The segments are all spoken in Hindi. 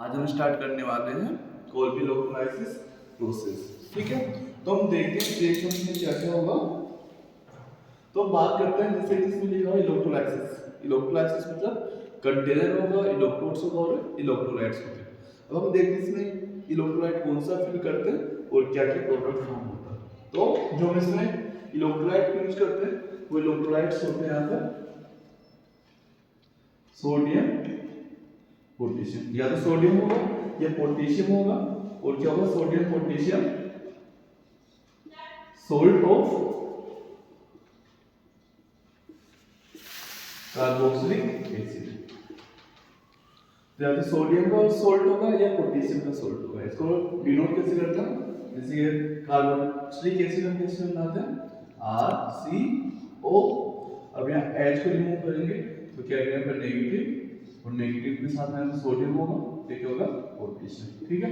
आज हम स्टार्ट करने वाले हैं कोल्बी इलेक्ट्रोलाइसिस प्रोसेस। ठीक है, तो हम देखते हैं रिएक्शन में क्या क्या होगा। तो हम बात करते हैं जैसे कि इसमें लिखा है इलेक्ट्रोलाइसिस। इलेक्ट्रोलाइसिस मतलब कंटेनर होगा, इलेक्ट्रोड्स होगा और इलेक्ट्रोलाइट्स होते हैं। अब हम देखते हैं इसमें इलेक्ट्रोलाइट कौन सा फिल करते हैं और क्या क्या प्रोडक्ट फॉर्म होता है। तो जो हम इसमें इलेक्ट्रोलाइट यूज करते हैं वो इलेक्ट्रोलाइट्स होते हैं यहाँ पर सोडियम पोटेशियम, या तो सोडियम होगा या पोटेशियम होगा। और क्या होगा, sodium potassium salt of carboxylic acid. या तो सोडियम का सोल्ट होगा या पोटेशियम का सोल्ट होगा। इसको डिनोट कैसे करते हैं, जैसे ये कार्बोक्सिलिक एसिड हम कैसे बनाते हैं RCO। अब यहाँ H को रिमूव करेंगे तो क्या करेंगे नेगेटिव, और नेगेटिव के साथ में सोडियम होगा, ये क्या होगा पोटेशियम। ठीक है,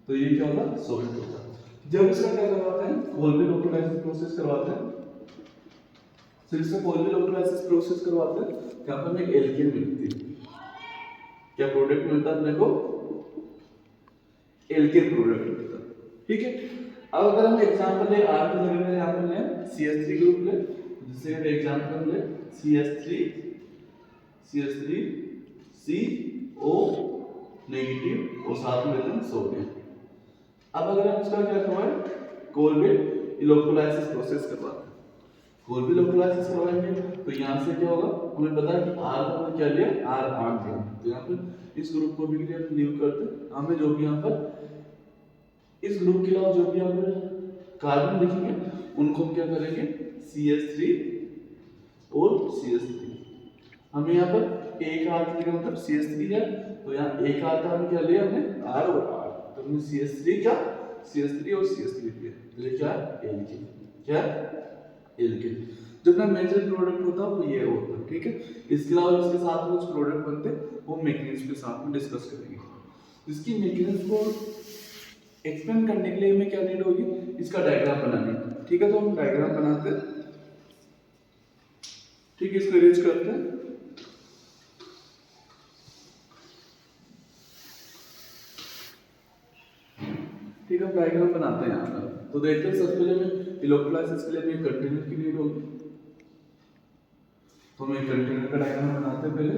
तो ये क्या होगा सोल्ट होगा। जब इसका क्या करवाते हैं कोल्बी इलेक्ट्रोलाइसिस प्रोसेस करवाते हैं। फिर इसका कोल्बी इलेक्ट्रोलाइसिस प्रोसेस करवाते हैं, यहाँ पर हमें एल्केन मिलती है। क्या प्रोडक्ट मिलता है अपने को, एल्केन प्रोडक्ट मिलता है। ठीक है, अब अगर हम एग्जांपल ले R की जगह में यहाँ पर ले CH3 ग्रुप ले, जैसे एग्जांपल ले CH3 CO नेगेटिव और साथ में लेते हैं सोडियम। अब अगर हम इसका क्या करवाएं, कोल्बी इलेक्ट्रोलाइसिस प्रोसेस करवाते हैं। कोल्बी इलेक्ट्रोलाइसिस करवाएंगे तो यहाँ से क्या होगा, हमें पता है कि R को हमने क्या लिया, R बॉन्ड लिया। तो यहाँ पर इस ग्रुप को भी हम लीव करते हैं। हमें जो भी यहाँ पर इस ग्रुप के अलावा जो भी यहाँ पर कार्बन दिखेंगे उनको हम क्या करेंगे CH3 और CH3। हमें यहाँ पर एक R की जगह मतलब CH3 है, तो यहाँ एक R का हम क्या लिया हमने R और R, तो हमने CH3 क्या CH3 और CH3 लिया, तो ये क्या है एल्केन। क्या एल्केन जो अपना मेजर प्रोडक्ट होता है वो ये होता है। ठीक है, इसके अलावा इसके साथ में कुछ प्रोडक्ट बनते हैं वो मैकेनिज्म के साथ में डिस्कस करेंगे। इसकी मैकेनिज्म को एक्सप्लेन करने के लिए हमें क्या नीड होगी, इसका डायग्राम बनानी। ठीक है, तो हम डायग्राम बनाते हैं। ठीक है, इसको अरेंज करते हैं। ठीक है, डायग्राम बनाते हैं यहाँ पर। तो देखते हैं सबसे पहले हमें इलेक्ट्रोलाइसिस के लिए हमें कंटेनर की नीड होगी, तो हमें कंटेनर का डायग्राम बनाते हैं पहले।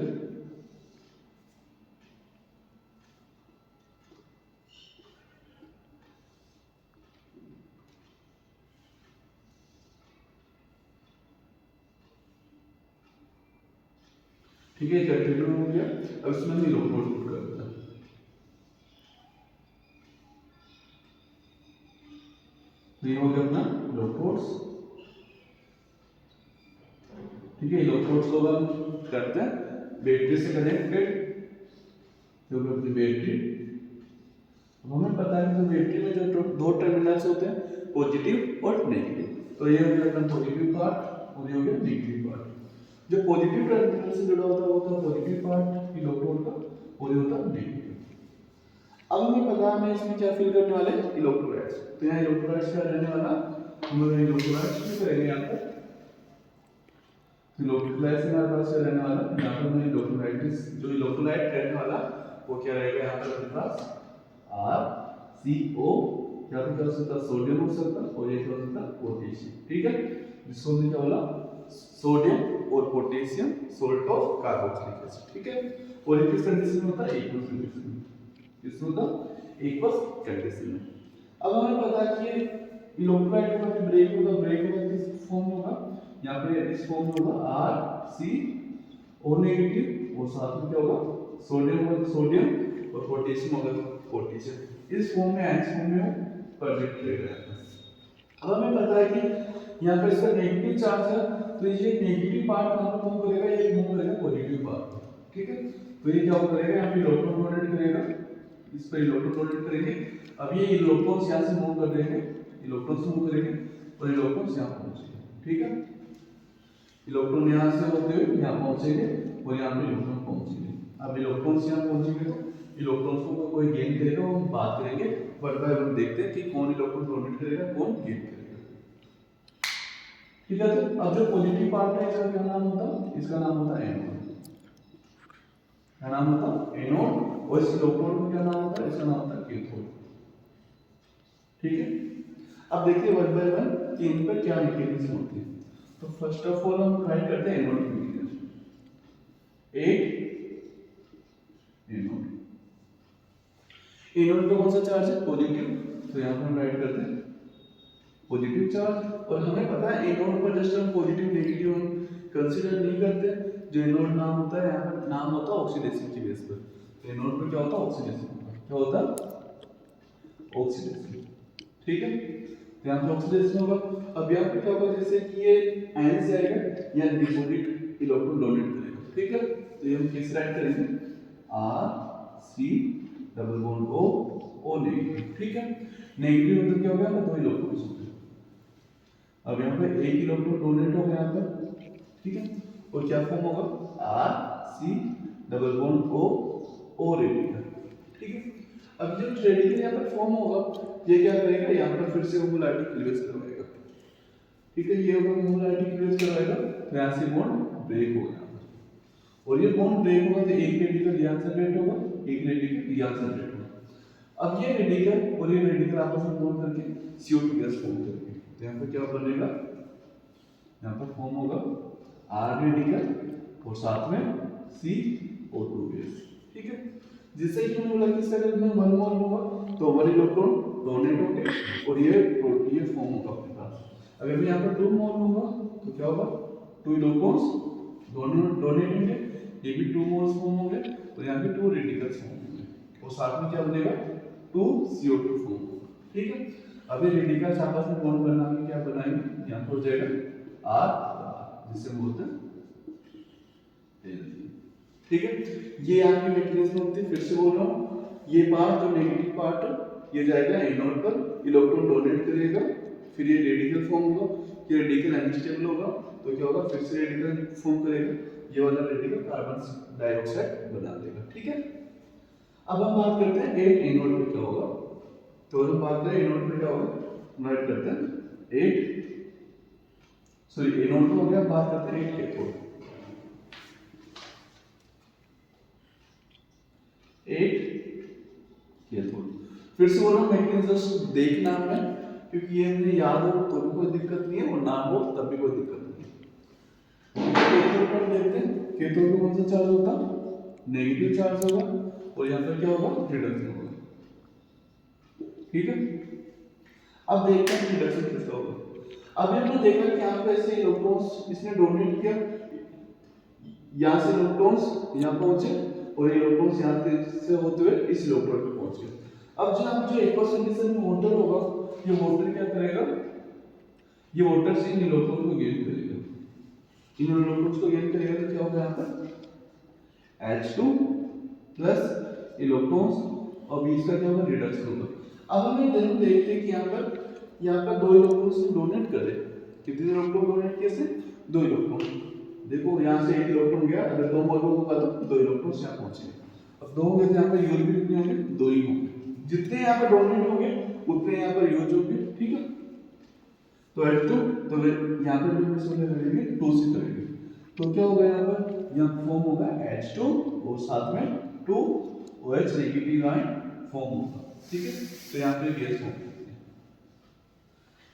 ठीक है, कंटेनर हो गया। अब इसमें हम इलेक्ट्रोड पुट करते हैं। ये हो गया अपना इलेक्ट्रोड्स। ठीक है, इलेक्ट्रोड्स को हम करते हैं बैटरी से कनेक्टेड, जो अपनी बैटरी। हमें पता है कि बैटरी में जो दो टर्मिनल्स होते हैं पॉजिटिव और नेगेटिव, तो ये हो गया अपना पॉजिटिव पार्ट और ये हो गया नेगेटिव पार्ट। जो पॉजिटिव टर्मिनल से जुड़ा होता है वो होता है पॉजिटिव पार्ट इलेक्ट्रोड का, और ये होता है नेगेटिव। अब हमें पता है हमें इसमें क्या फिल करने वाले हैं इलेक्ट्रोलाइट्स। तो यहाँ इलेक्ट्रोलाइट्स क्या रहने वाला, हम लोग इलेक्ट्रोलाइट्स फिल करेंगे यहाँ पर। इलेक्ट्रोलाइट्स हमारे पास क्या रहने वाला, यहाँ पर हमें इलेक्ट्रोलाइट्स जो इलेक्ट्रोलाइट रहने वाला वो क्या रहेगा यहाँ पर अपने पास RCO, या फिर क्या हो सकता है सोडियम हो सकता है, और ये क्या हो सकता है पोटेशियम। ठीक है, जिसको हमने क्या बोला सोडियम और potassium salt of carboxylic acid. ठीक है, और ये किस कंडीशन में होता है, एक्वस कंडीशन में। इसमें होता एक्वस कंडीशन में। अब हमें पता है कि इलेक्ट्रोलाइट का जो ब्रेक होगा किस फॉर्म में होगा, यहाँ पे इस फॉर्म में होगा RCO नेगेटिव, और साथ में क्या होगा सोडियम होगा तो सोडियम, और पोटेशियम होगा तो पोटेशियम। इस फॉर्म में इस फॉर्म में प्रोजेक्ट रहेगा। अब हमें पता है कि यहाँ पर इसका नेगेटिव चार्ज है, तो ये नेगेटिव पार्ट कहाँ पर मूव करेगा, ये मूव करेगा पॉजिटिव पार्ट। ठीक है, तो ये क्या करेगा, यहाँ पे इलेक्ट्रॉन डोनेट करेगा, इस पर इलेक्ट्रॉन डोनेट करेंगे। अब ये इलेक्ट्रॉन्स यहाँ से मूव कर देंगे, इलेक्ट्रॉन्स मूव करेंगे और इलेक्ट्रॉन्स यहाँ पहुंचेंगे। ठीक है, इलेक्ट्रॉन यहाँ से होते हुए यहाँ पहुंचेंगे और यहाँ पे इलेक्ट्रॉन पहुंचेंगे। अब इलेक्ट्रॉन्स यहाँ पहुंचेंगे तो इलेक्ट्रॉन्स को कोई गेन करेगा, वो हम बात करेंगे वन बाय वन, देखते हैं कि कौन इलेक्ट्रॉन डोनेट करेगा कौन गेन करेगा। ठीक है, तो अब जो पॉजिटिव पार्ट है इसका क्या नाम होता है, इसका नाम होता है एनोड। क्या नाम होता है एनोड, और इस इलेक्ट्रोड को क्या नाम होता है, इसका नाम होता है कैथोड। ठीक है, अब देखिए वन बाय वन कि इन पर क्या मैकेनिज्म होती है। तो फर्स्ट ऑफ ऑल हम राइट करते हैं एनोड मैकेनिज्म। एनोड, एनोड पे कौन सा चार्ज है, पॉजिटिव, तो यहाँ पर हम राइट करते हैं पॉजिटिव चार्ज। और हमें पता है एनोड पर जस्ट हम पॉजिटिव नेगेटिव हम कंसीडर नहीं करते। जो एनोड नाम होता है यहाँ पर नाम होता है ऑक्सीडेशन की बेस पर। तो एनोड पर क्या होता है, ऑक्सीडेशन होता है। क्या होता है, ऑक्सीडेशन। ठीक है, तो यहाँ पे ऑक्सीडेशन होगा। अब यहाँ पे क्या होगा, जैसे कि ये आयन से आएगा या डिपोजिट इलेक्ट्रॉन डोनेट करेगा। ठीक है, तो ये हम किस राइट करेंगे, R C double bond O negative. ठीक है, नेगेटिव मतलब क्या हो गया, हमें दो इलेक्ट्रॉन होते हैं। अब यहाँ पे एक इलेक्ट्रॉन डोनेट हो गया यहाँ पर। ठीक है, और क्या फॉर्म होगा, R C double bond O radical. ठीक है, अब जो रेडिकल यहाँ पर फॉर्म होगा, ये क्या करेगा, यहाँ पर फिर से होमोलैरिटी क्लीवेज करवाएगा। ठीक है, ये होगा होमोलैरिटी क्लीवेज करवाएगा, तो यहाँ से बॉन्ड ब्रेक होगा यहाँ पर। और ये बॉन्ड ब्रेक होगा तो एक रेडिकल यहाँ सेपरेट होगा, एक रेडिकल यहाँ सेपरेट होगा। अब ये रेडिकल और ये रेडिकल आपस में बॉन्ड करके CO2 गैस फॉर्म करेंगे। तो यहाँ पर क्या बनेगा, यहाँ पर फॉर्म होगा R रेडिकल और साथ में CO2 गैस। ठीक है, जिससे कि मैंने बोला कि इसका जब मैं 1 मोल लूंगा तो 1 इलेक्ट्रॉन डोनेट होंगे और ये फॉर्म होगा अपने पास। अगर मैं यहाँ पर 2 मोल लूंगा तो क्या होगा, 2 इलेक्ट्रॉन्स डोनेट होंगे, ये भी 2 मोल्स फॉर्म होंगे, तो यहाँ पे 2 रेडिकल्स फॉर्म होंगे और साथ में क्या बनेगा, 2 CO2 फॉर्म होगा। ठीक है, अब ये रेडिकल्स आपस में बॉन्ड बना के क्या बनाएंगे, यहाँ पर हो जाएगा R, जिसे बोलते हैं L। ठीक है, ये आपकी मैकेनिज्म होती है। फिर से बोल रहा हूँ, ये पार्ट जो नेगेटिव पार्ट है ये जाएगा एनोड पर, इलेक्ट्रॉन डोनेट करेगा, फिर ये रेडिकल फॉर्म होगा, ये रेडिकल अनस्टेबल होगा तो क्या होगा, फिर से रेडिकल फॉर्म करेगा, ये वाला रेडिकल कार्बन डाइऑक्साइड बना देगा। ठीक है, अब हम बात करते हैं 8 एनोड पे क्या होगा। तो हम बात करें एनोड पे क्या होगा, राइट करते हैं 8 एनोड पे हो गया, बात करते हैं 8 कैथोड। 8 कैथोड, फिर से बोल रहा हूँ मैकेनिज्म देखना है, क्योंकि ये मुझे याद हो तो भी कोई दिक्कत नहीं है और ना हो तब भी कोई दिक्कत नहीं है। कैथोड पर देखते हैं, कैथोड में कौन सा चार्ज होता है, नेगेटिव चार्ज होगा और यहाँ पर क्या होगा, रिडक्शन होगा। ठीक है, अब देखते हैं रिडक्शन किसका होगा। अभी हमने देखा कि यहाँ पे ऐसे इलेक्ट्रॉन्स इसने डोनेट किया, यहाँ से इलेक्ट्रॉन्स यहाँ पहुंचे और ये इलेक्ट्रॉन्स यहाँ से होते हुए इस इलेक्ट्रोड पे पहुंचे। अब जनाब जो एक्वस कंडीशन में वाटर होगा, ये वाटर क्या करेगा, ये वाटर से इन इलेक्ट्रॉन को गेन करेगा, इन इलेक्ट्रॉन्स को गेन करेगा तो क्या होगा, यहाँ पर H2 प्लस इलेक्ट्रॉन्स और बीच का क्या होगा, रिडक्शन होगा। अब हमें देखते हैं कि यहाँ पर 2 इलेक्ट्रॉन्स डोनेट करे, कितने इलेक्ट्रॉन डोनेट किए थे, 2 इलेक्ट्रॉन। देखो यहाँ से 1 इलेक्ट्रॉन गया, अगर 2 मोल होगा तो 2 इलेक्ट्रॉन यहाँ पहुंचे। अब 2 होंगे तो यहाँ पर यूज भी कितने होंगे, 2 ही होंगे। जितने यहाँ पर डोनेट होंगे उतने यहाँ पर यूज होंगे। ठीक है, तो H2 तो यहाँ पर भी इसमें करेंगे 2 से करेंगे तो क्या होगा, यहाँ फॉर्म होगा H2 और साथ में 2 OH नेगेटिव आयन फॉर्म होगा। ठीक है, तो यहाँ पे गैस फॉर्म होती है।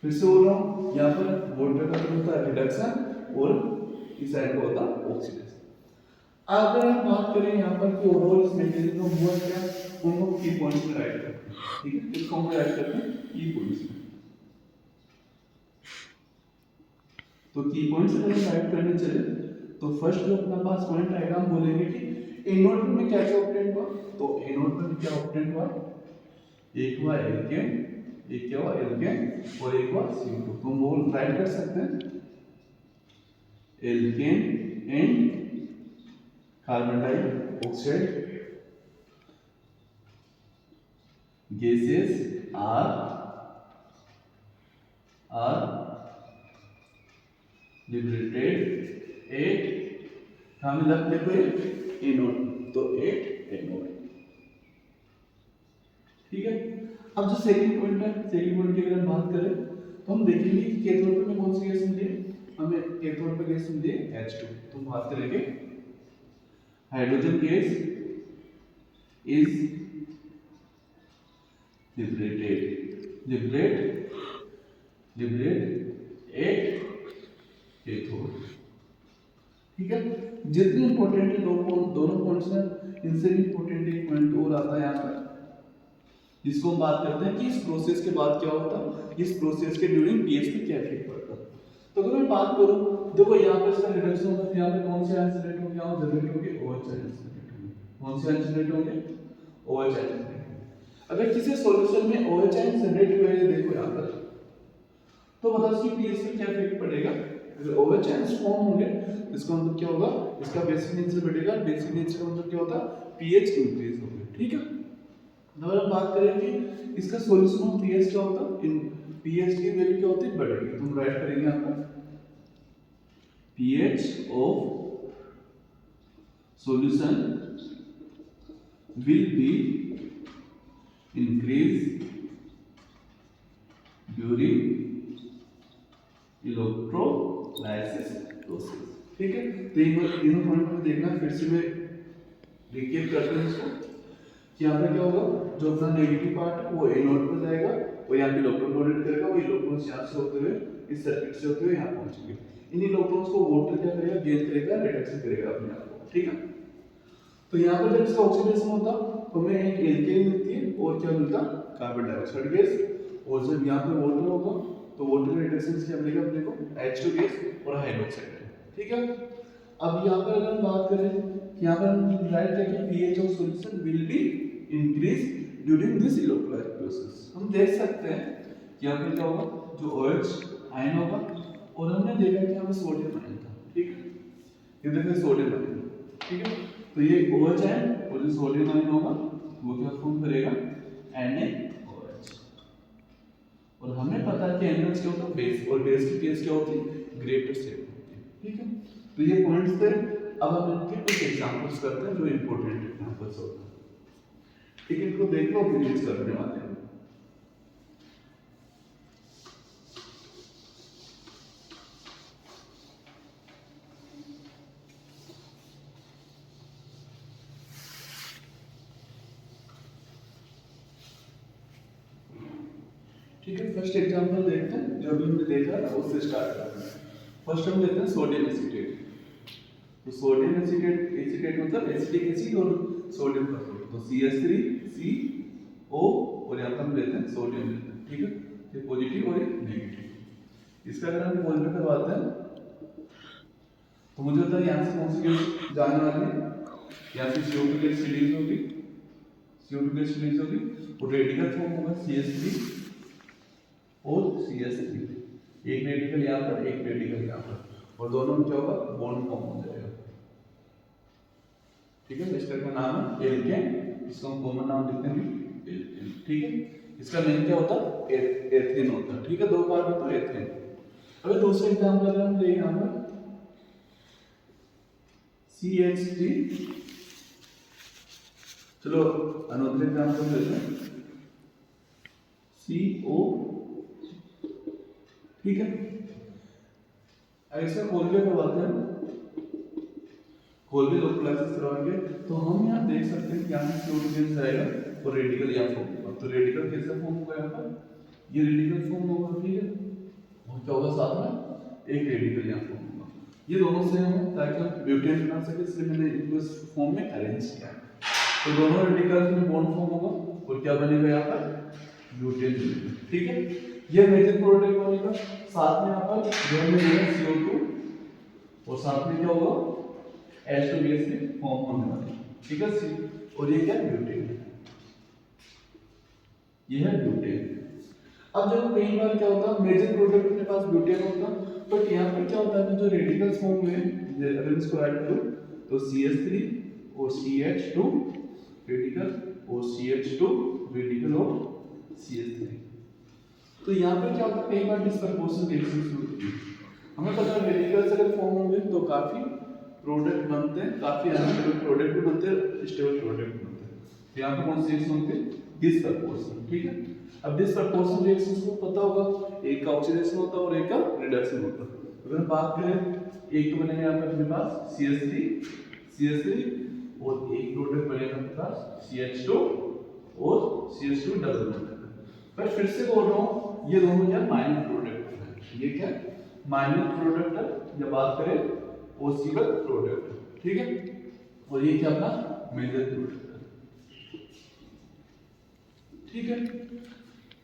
फिर से बोल रहा हूँ, यहाँ पर वाटर का होता है रिडक्शन और इस साइड को होता है ऑक्सीडेशन। अगर हम बात करें यहाँ पर कि ओवरऑल इस मैकेनिज्म में हुआ क्या, उनको की पॉइंट्स में राइट करते हैं। ठीक है, इसको हम राइट करते हैं की पॉइंट्स में। तो की पॉइंट्स अगर हम राइट करने चले तो फर्स्ट जो अपना पास पॉइंट आएगा, हम बोलेंगे कि एनोड में क्या क्या ऑब्टेन हुआ। तो एनोड में क्या ऑब्टेन हुआ, एक हुआ एल्केन, एक क्या हुआ एल्केन और एक हुआ CO2। तो हम बोल राइट कर सकते हैं alkene and carbon dioxide gases are liberated at हमें लग देखो एनोड, तो 8 एनोड। ठीक है, अब जो सेकंड पॉइंट है, सेकंड पॉइंट की अगर हम बात करें तो हम देखेंगे कि कैथोड पे कौन सी गैस मिली है, हमें कैथोड पे गैस मिली है H2। तो हम बात करेंगे hydrogen gas is liberated at cathode. ठीक है, जितने इंपॉर्टेंट है दोनों पॉइंट्स हैं, इनसे भी इंपॉर्टेंट एक पॉइंट और आता है यहाँ पर, जिसको हम बात करते हैं कि इस प्रोसेस के बाद क्या होता है, इस प्रोसेस के ड्यूरिंग पीएच पे क्या इफेक्ट पड़ता है। तो अगर मैं बात करूं, देखो यहाँ पर इसका रिडक्शन होगा, तो यहाँ पे कौन से आयन जनरेट होंगे, यहाँ जनरेट होंगे OH आयन जनरेट होंगे। कौन से आयन जनरेट होंगे, OH आयन जनरेट होंगे। अगर किसी सॉल्यूशन में OH आयन जनरेट हुए हैं, देखो यहाँ पर, तो बताओ इसकी पीएच पे क्या इफेक्ट पड़ेगा। अगर OH आयंस फॉर्म होंगे, इसका मतलब क्या होगा, इसका बेसिक नेचर बढ़ेगा, बेसिक नेचर का मतलब क्या होता है, पीएच इंक्रीज होगा। ठीक है, अगर हम बात करें कि इसका सॉल्यूशन ऑफ पीएच क्या होता है, इन पीएच की वैल्यू क्या होती है, बढ़ेगी। तो हम राइट करेंगे यहाँ पर pH of solution will be increased during electrolysis process। ठीक है, तो एक बार तीनों पॉइंट में देखना, फिर से मैं रिकैप करते हैं इसको कि यहाँ पे क्या होगा, जो अपना नेगेटिव पार्ट है वो एनोड पर जाएगा और यहाँ पे इलेक्ट्रॉन लोडेड करेगा, वो इलेक्ट्रॉन्स यहाँ से होते हुए इस सर्किट से होते हुए यहाँ पहुंचेंगे। इन इलेक्ट्रॉन्स को वाटर क्या करेगा, गेन करेगा, रिडक्शन करेगा अपने आप को। ठीक है, तो यहाँ पर जब इसका ऑक्सीडेशन होता तो हमें एक एल्केन मिलती है और क्या मिलता, कार्बन डाइऑक्साइड गैस। और जब यहाँ पे वाटर होगा तो वाटर का रिडक्शन क्या मिलेगा अपने को, H2 गैस और हाइड्रोक्साइड। ठीक है, अब यहाँ पर अगर हम बात करें, यहाँ पर हम राइट करेंगे pH of solution will be increase during this electrolysis process. हम देख सकते हैं कि यहाँ पे क्या होगा, जो OH आयन होगा, और हमने देखा कि यहाँ पे सोडियम आयन था। ठीक है, ये देखिए सोडियम आयन। ठीक है, तो ये OH आयन और जो सोडियम आयन होगा वो क्या फॉर्म करेगा, NaOH। और हमें पता है कि NaOH क्या होता है, बेस, और बेस की पीएच क्या होती है, ग्रेटर से होती है। ठीक है, तो ये पॉइंट्स थे। अब हम इनके कुछ एग्जांपल्स करते हैं जो इंपॉर्टेंट एग्जांपल्स होते हैं। ठीक है, इनको देख लो, फिर करने वाले हैं। ठीक है, फर्स्ट एग्जांपल देखते हैं, जो अभी हमने देखा था उससे स्टार्ट करते हैं। फर्स्ट हम लेते हैं सोडियम एसीटेट। तो सोडियम एसीटेट, एसीटेट मतलब एसिटिक एसिड और सोडियम का सॉल्ट, तो CH3CO और यहाँ पर हम लेते हैं सोडियम लेते हैं। ठीक है, ये पॉजिटिव और नेगेटिव। इसका अगर हम मोल में करवाते हैं तो मुझे पता है यहाँ से कौन सी गैस जाने वाली है, यहाँ से CO2 गैस रिलीज होगी, CO2 गैस रिलीज होगी और रेडिकल फॉर्म होगा CH3 और CH3। एक रेडिकल यहाँ पर, एक रेडिकल यहाँ पर, और दोनों में क्या होगा, बॉन्ड फॉर्म हो जाएगा। ठीक है, इस तरह का नाम है एल्केन, इसका हम कॉमन नाम लिखते हैं एल्केन। ठीक है, इसका नेम क्या होता है, एथेन होता है। ठीक है, दो बार तो एथेन। अगर दूसरे एग्जांपल अगर हम ले यहाँ पर CH3, चलो अनदर एग्जांपल लेते हैं CO। ठीक है, ऐसा कोलवे करवाते हैं, कोलवे इलेक्ट्रोलाइसिस करवाएंगे, तो हम यहाँ देख सकते हैं कि यहाँ से CO2 गैस जाएगा और रेडिकल यहाँ फॉर्म होगा। तो रेडिकल कैसे फॉर्म होगा, यहाँ पर ये रेडिकल फॉर्म होगा। ठीक है, और क्या होगा साथ में, एक रेडिकल यहाँ फॉर्म होगा। ये दोनों सेम है ताकि हम ब्यूटेन बना सके, इसलिए मैंने इनको इस फॉर्म में अरेंज किया। तो दोनों रेडिकल्स में बॉन्ड फॉर्म होगा और क्या बनेगा यहाँ पर, ब्यूटेन बनेगा। ठीक है, ये मेजर प्रोडक्ट बनेगा। साथ में यहाँ पर जो हमने लिया CO2 और साथ में क्या होगा, H2 गैस भी फॉर्म होने वाली है। ठीक है, और ये क्या है, ब्यूटेन। ये है ब्यूटेन। अब जब कई बार क्या होता है, मेजर प्रोडक्ट अपने पास ब्यूटेन होता है, बट यहाँ पर क्या होता है, जो रेडिकल्स फॉर्म हुए, अगर इसको राइट करो तो CH3 और CH2 रेडिकल और CH2 रेडिकल और CH3। तो यहाँ पर क्या होता है, कई बार डिस्प्रपोर्शनल रिएक्शंस होती है। हमें पता है रेडिकल्स अगर फॉर्म होंगे तो काफी प्रोडक्ट बनते हैं, काफी अनस्टेबल प्रोडक्ट भी बनते हैं, स्टेबल प्रोडक्ट भी बनते हैं। तो यहाँ पे कौन से रिएक्शन होते हैं, डिस्प्रपोर्शनल। ठीक है, अब डिस्प्रपोर्शनल रिएक्शंस को पता होगा, एक का ऑक्सीडेशन होता है और एक का रिडक्शन होता है। अगर हम बात करें, एक तो बनेगा यहाँ पर अपने पास CH3 और एक प्रोडक्ट बनेगा अपने पास CH2 और CH2 डबल बॉन्ड। मैं फिर से बोल रहा हूँ ये दोनों क्या माइनर प्रोडक्ट है, ये क्या माइनर प्रोडक्ट है जब बात करें पॉसिबल प्रोडक्ट, ठीक है। और ये क्या अपना मेजर प्रोडक्ट है, ठीक है।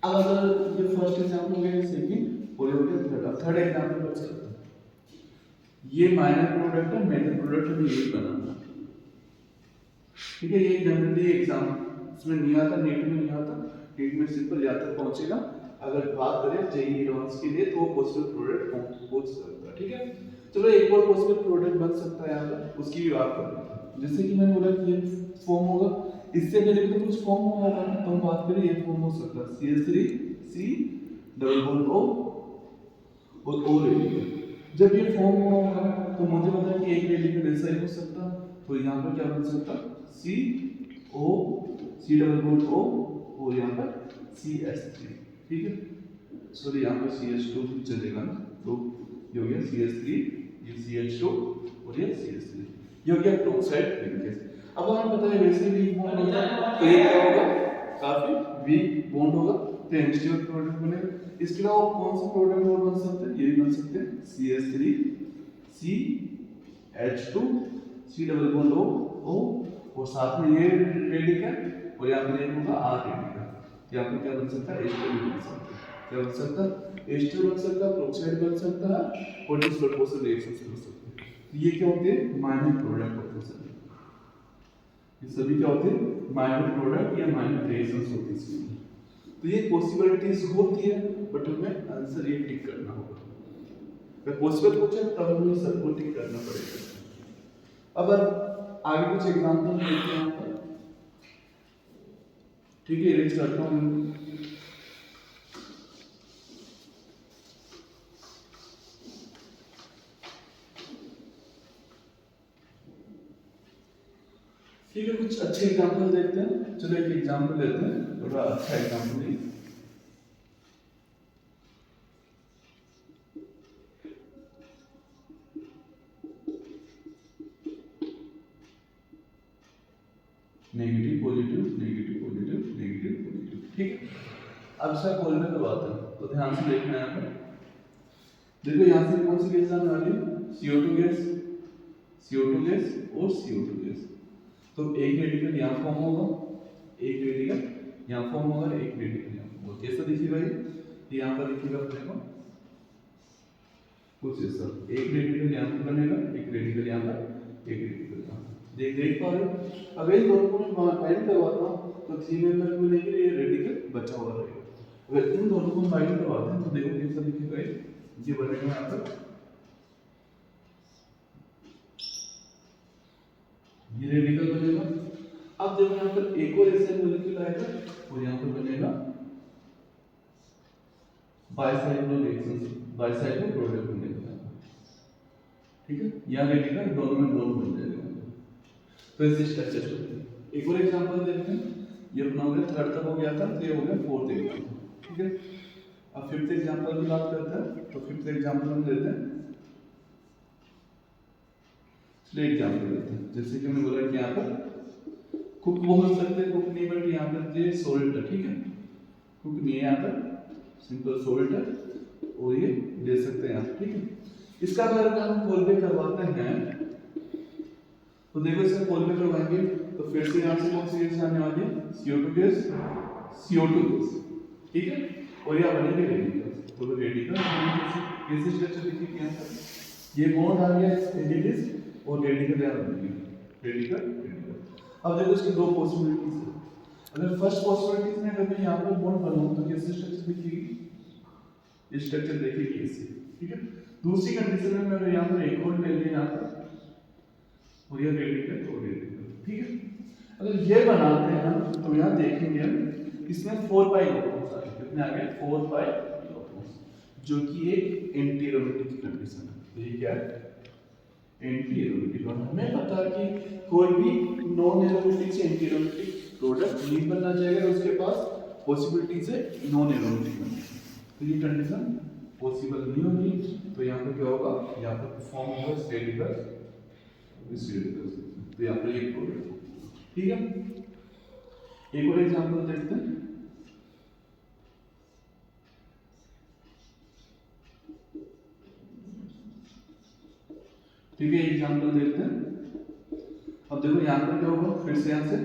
अब अगर ये फर्स्ट एग्जांपल हो गया, सेकंड और ये हो गया थर्ड एग्जांपल बच्चे, ये माइनर प्रोडक्ट है मेजर प्रोडक्ट में यही बनाना, ठीक है। ये जनरली एग्जाम में नहीं आता, नीट में नहीं आता, नीट में सिंपल ज्यादा पहुंचेगा। अगर बात करें जेईई एडवांस के लिए तो वो पॉसिबल प्रोडक्ट पहुंच सकता है, ठीक है। चलो एक और पॉसिबल प्रोडक्ट बन सकता है यहाँ पर, उसकी भी बात कर लेते हैं। जैसे कि मैंने बोला कि ये फॉर्म होगा, इससे पहले भी तो कुछ फॉर्म होगा ना, तो हम बात करें ये फॉर्म हो सकता है CH3C डबल बॉन्ड O और O रेडिकल। जब ये फॉर्म होगा तो मुझे पता है कि एक रेडिकल ऐसा ही हो सकता, तो यहाँ पर क्या बन सकता CO C double bond O और यहाँ पर CH3, ठीक है। सॉरी यहाँ पर CH2 चलेगा ना, तो ये हो गया CH3, ये CH2 और ये CH3, ये हो गया टॉक्साइड लिंकेज। अब हमें पता है वैसे वीक बॉन्ड होता है तो ये क्या होगा, काफी वीक बॉन्ड होगा, तो एनएचटीओ प्रोडक्ट बनेगा। इसके अलावा कौन से प्रोडक्ट और बन सकते हैं, ये भी बन सकते हैं CH3 CH2 C double bond O और साथ में ये रेडिकल और यहाँ पर ये होगा R रेडिकल। यहाँ पर क्या बन सकता है, एस्टर बन सकता है, क्या बन सकता है, एस्टर बन सकता है, प्रोक्साइड बन सकता है और डिसप्रपोर्शनल रिएक्शंस बन सकते हैं। तो ये क्या होते हैं, माइनर प्रोडक्ट होते हैं सभी, ये सभी क्या होते हैं, माइनर प्रोडक्ट या माइनर रिएक्शंस होती है इसमें। तो ये पॉसिबिलिटीज होती है, बट हमें आंसर ये टिक करना होगा। अगर पॉसिबल पूछे तब हमें सबको टिक करना पड़ेगा। अब आगे कुछ एग्जांपल देखते हैं यहाँ पर, ठीक है। इरेज करता हूँ, ठीक है। कुछ अच्छे एग्जांपल देखते हैं। चलो एक एग्जांपल लेते हैं, थोड़ा अच्छा एग्जांपल नहीं। Negative positive negative positive negative positive, ठीक है। अब इसका कॉलम करवाते हैं, तो ध्यान से देखना है यहाँ पर। देखो यहाँ से कौन सी गैस आने वाली है, CO2 गैस, CO2 गैस और CO2 गैस। तो एक रेडिकल यहाँ फॉर्म होगा, एक रेडिकल यहाँ फॉर्म होगा, एक रेडिकल यहाँ फॉर्म होगा। कैसा दिखेगा ये यहाँ पर दिखेगा अपने को कुछ ऐसा, एक रेडिकल यहाँ पर बनेगा, एक रेडिकल यहाँ पर, एक रेडिकल यहाँ पर। देख पा रहे हो। अगर इन दोनों को मैं बाइंड करवाता हूँ तो 3 मेंबर को लेके ये रेडिकल बचा हुआ रहेगा। अगर इन दोनों को बाइंड करवाते हैं तो देखो कैसा दिखेगा ये बनेगा यहाँ पर, ये रेडिकल बनेगा। अब देखो यहाँ पर एक और ऐसा मॉलिक्यूल आएगा और यहाँ पर बनेगा बाइसाइक्लो रिएक्शन, बाइसाइक्लो प्रोडक्ट बनेगा, ठीक है। यहाँ रेडिकल दोनों में बॉन्ड बन जाएगा। तो इस स्ट्रक्चर को एक और एग्जांपल देखते हैं। ये अपना हो गया थर्ड तक हो गया था, तो ये हो गया फोर्थ एग्जांपल, ठीक है। अब फिफ्थ एग्जांपल की बात करते हैं, तो फिफ्थ एग्जांपल हम लेते हैं। चलिए एग्जांपल लेते हैं, जैसे कि मैंने बोला कि यहाँ पर कुक बोल सकते हैं, कुक नहीं, बट यहाँ पर ये सोल्ट है, ठीक है। कुक नहीं है यहाँ पर, सिंपल सोल्ट है और ये ले सकते हैं आप, ठीक है। इसका अगर हम कॉलबैक करवाते हैं तो देखो इसका कॉलबैक करवाएंगे तो फिर से यहाँ से कौन सी गैस आने वाली है, CO2 गैस, CO2 गैस, ठीक है। और यहाँ बनेंगे रेडिकल, तो रेडिकल कैसे स्ट्रक्चर दिखेगी यहाँ पर, ये बॉन्ड आ गया एडिटिव और रेडिकल यहाँ बनेगी, रेडिकल रेडिकल। अब देखो इसकी दो पॉसिबिलिटीज है। अगर फर्स्ट पॉसिबिलिटीज में अगर मैं यहाँ पर बॉन्ड बनाऊं तो कैसे स्ट्रक्चर दिखेगी, ये स्ट्रक्चर देखेगी ऐसे, ठीक है। दूसरी कंडीशन में मैं यहाँ पर एक और ले लिया यहाँ पर और ये रेडिकल और रेडिकल, ठीक है। अगर ये बनाते हैं हम तो यहाँ देखेंगे हम इसमें 4 पाई इलेक्ट्रॉन्स आ गए, कितने आ गए, 4 पाई इलेक्ट्रॉन्स, जो कि एक एंटी एरोमेटिक कंडीशन है। ये क्या है, एंटी एरोमेटिक। और हमें पता है कि कोई भी नॉन एरोमेटिक से एंटी एरोमेटिक प्रोडक्ट नहीं बनना चाहिए, उसके पास पॉसिबिलिटीज है नॉन एरोमेटिक बनने की। तो ये कंडीशन पॉसिबल नहीं होगी, तो यहाँ पर क्या होगा, यहाँ पर फॉर्म होगा रेडिकल, इस रेडिकल से, तो यहाँ पर ये प्रोडक्ट, ठीक है। एक और एग्जांपल देखते हैं। ठीक है, एग्जांपल देखते हैं। अब देखो यहाँ पर क्या होगा, फिर से यहाँ से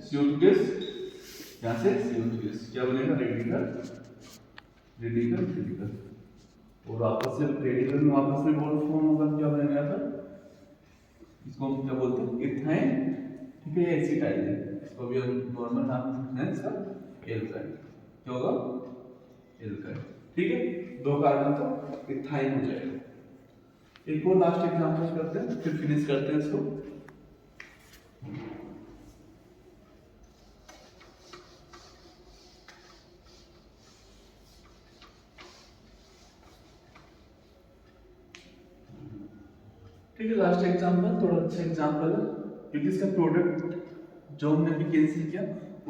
CO2 गैस, यहाँ से CO2 गैस, क्या बनेगा, रेडिकल रेडिकल रेडिकल, और आपस में रेडिकल में आपस में बॉन्ड फॉर्म होगा, क्या बनेगा यहाँ पर, इसको हम क्या बोलते हैं, इथाइन, ठीक है, एसिटाइल है, इसको भी हम नॉर्मल नाम है इसका एल्काइल, क्या होगा, एल्काइल, ठीक है। दो कार्बन तो इथाइन हो जाएगा। एक और लास्ट एग्जांपल करते हैं, फिर फिनिश करते हैं इसको। ठीक है, लास्ट एग्जांपल थोड़ा अच्छा एग्जांपल है, क्योंकि इसका प्रोडक्ट जो हमने अभी कैंसिल किया